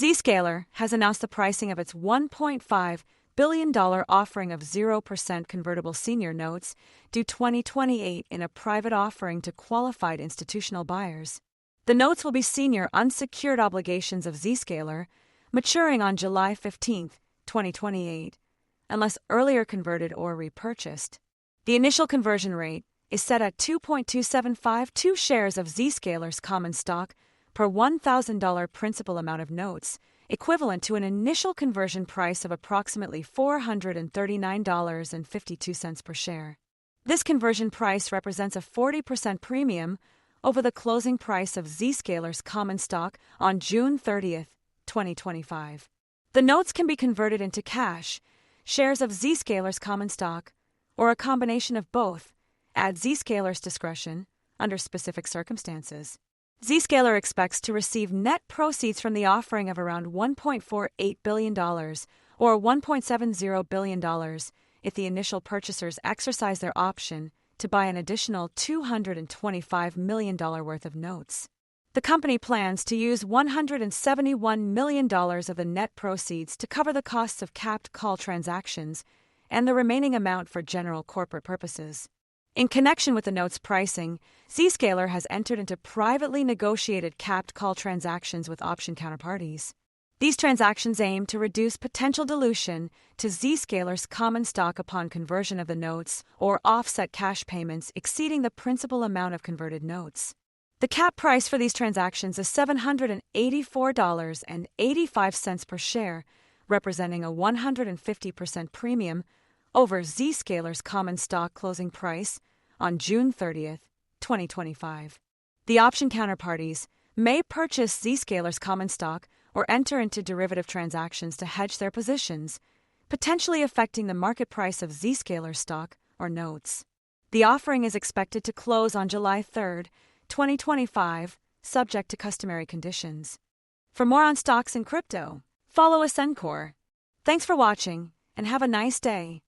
Zscaler has announced the pricing of its $1.5 billion offering of 0% convertible senior notes due 2028 in a private offering to qualified institutional buyers. The notes will be senior unsecured obligations of Zscaler, maturing on July 15, 2028, unless earlier converted or repurchased. The initial conversion rate is set at 2.2752 shares of Zscaler's common stock per $1,000 principal amount of notes, equivalent to an initial conversion price of approximately $439.52 per share. This conversion price represents a 40% premium over the closing price of Zscaler's common stock on June 30, 2025. The notes can be converted into cash, shares of Zscaler's common stock, or a combination of both, at Zscaler's discretion, under specific circumstances. Zscaler expects to receive net proceeds from the offering of around $1.48 billion or $1.70 billion if the initial purchasers exercise their option to buy an additional $225 million worth of notes. The company plans to use $171 million of the net proceeds to cover the costs of capped call transactions and the remaining amount for general corporate purposes. In connection with the notes pricing, Zscaler has entered into privately negotiated capped call transactions with option counterparties. These transactions aim to reduce potential dilution to Zscaler's common stock upon conversion of the notes or offset cash payments exceeding the principal amount of converted notes. The cap price for these transactions is $784.85 per share, representing a 150% premium over Zscaler's common stock closing price on June 30, 2025. The option counterparties may purchase Zscaler's common stock or enter into derivative transactions to hedge their positions, potentially affecting the market price of Zscaler's stock or notes. The offering is expected to close on July 3, 2025, subject to customary conditions. For more on stocks and crypto, follow Ascencore. Thanks for watching and have a nice day.